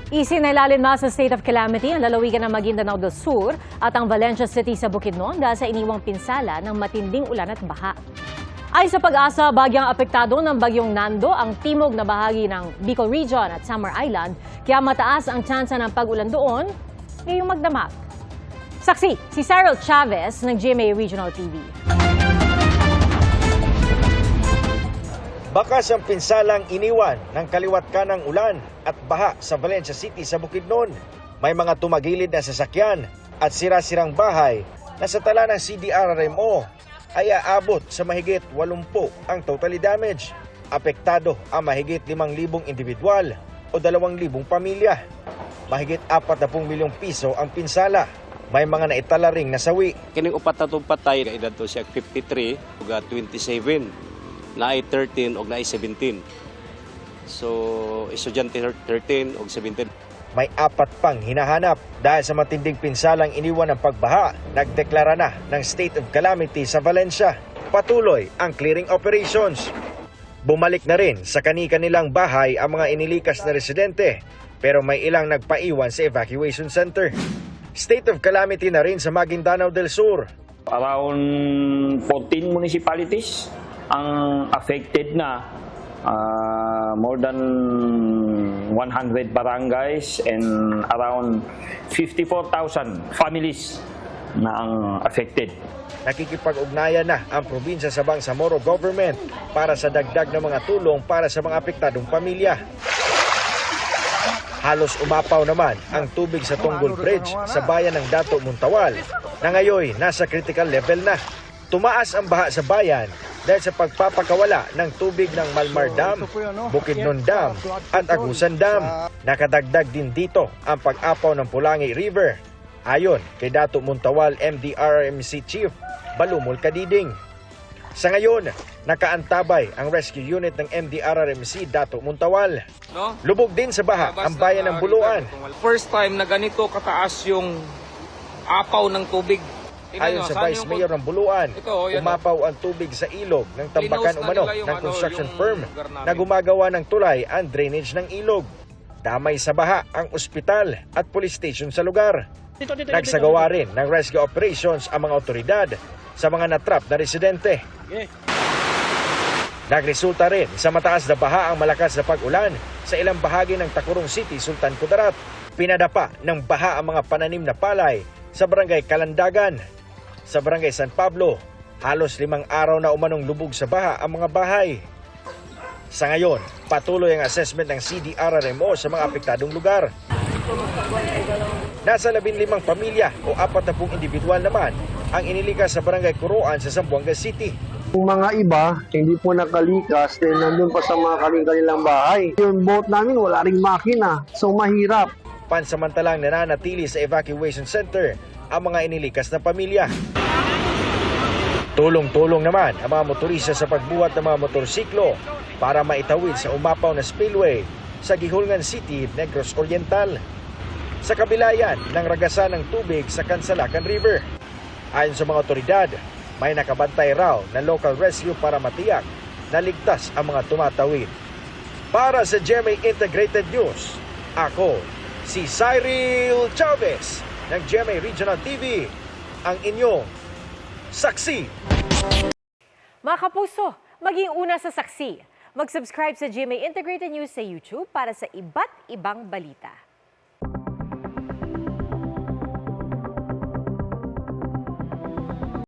Isinailalim na sa state of calamity ang lalawigan ng Maguindanao del Sur at ang Valencia City sa Bukidnon dahil sa iniwang pinsala ng matinding ulan at baha. Ayon sa Pag-asa, bagyang apektado ng bagyong Nando ang timog na bahagi ng Bicol Region at Samar Island, kaya mataas ang tsansa ng pag-ulan doon ngayong magdamag. Saksi, si Cyril Chavez ng GMA Regional TV. Bakas ang pinsalang iniwan ng kaliwat kanang ulan at baha sa Valencia City sa Bukidnon. May mga tumagilid na sasakyan at sira-sirang bahay na sa tala ng CDRRMO ay aabot sa mahigit 80 ang totally damage. Apektado ang mahigit 5,000 individual o 2,000 pamilya. Mahigit 40 milyong piso ang pinsala. May mga naitala ring nasawi. Kining upat na itong patay, edad to siya 53 ug 27. Na ay 13 o na ay 17. So, estudyante 13 o 17. May 4 pang hinahanap dahil sa matinding pinsalang iniwan ng pagbaha. Nagdeklara na ng state of calamity sa Valencia. Patuloy ang clearing operations. Bumalik na rin sa kani-kanilang bahay ang mga inilikas na residente, pero may ilang nagpaiwan sa evacuation center. State of calamity na rin sa Maguindanao del Sur. Around 14 municipalities ang affected na, more than 100 barangays and around 54,000 families na ang affected. Nakikipag-ugnayan na ang probinsya sa Bangsamoro government para sa dagdag na mga tulong para sa mga apektadong pamilya. Halos umapaw naman ang tubig sa Tunggol Bridge sa bayan ng Dato Muntawal na ngayon nasa critical level na. Tumaas ang baha sa bayan dahil sa pagpapakawala ng tubig ng Malmar Dam, Bukidnon Dam at Agusan Dam. Nakadagdag din dito ang pag-apaw ng Pulangi River. Ayon kay Dato Muntawal MDRRMC Chief Balumol Kadiding. Sa ngayon, nakaantabay ang rescue unit ng MDRRMC Dato Muntawal. Lubog din sa baha ang bayan ng Buluan. First time na ganito kataas yung apaw ng tubig. Ayon sa Vice Mayor ng Buluan, umapaw ang tubig sa ilog ng tambakan umano ng construction firm na gumagawa ng tulay ang drainage ng ilog. Damay sa baha ang ospital at police station sa lugar. Nagsagawa rin ng rescue operations ang mga otoridad sa mga natrap na residente. Nagresulta rin sa mataas na baha ang malakas na pag-ulan sa ilang bahagi ng Tacorong City, Sultan Kudarat. Pinadapa ng baha ang mga pananim na palay sa barangay Kalandagan. Sa barangay San Pablo, halos 5 araw na umanong lubog sa baha ang mga bahay. Sa ngayon, patuloy ang assessment ng CDRRMO sa mga apektadong lugar. Nasa 15 pamilya o 40 individual naman ang inilikas sa barangay Curuan sa Zamboanga City. Yung mga iba, hindi po nakalikas dahil nandun pa sa mga kanilang bahay. Yung boat namin, wala ring makina, so mahirap. Pansamantalang nananatili sa evacuation center ang mga inilikas na pamilya. Tulong-tulong naman ang mga motorista sa pagbuhat ng mga motorsiklo para maitawid sa umapaw na spillway sa Gihulngan City, Negros Oriental. Sa kabila yan ng ragasan ng tubig sa Kansalakan River. Ayon sa mga otoridad, may nakabantay raw na local rescue para matiyak na ligtas ang mga tumatawid. Para sa GMA Integrated News, ako si Cyril Chavez ng GMA Regional TV, ang inyong saksi. Mga kapuso, maging una sa saksi. Mag-subscribe sa GMA Integrated News sa YouTube para sa iba't ibang balita.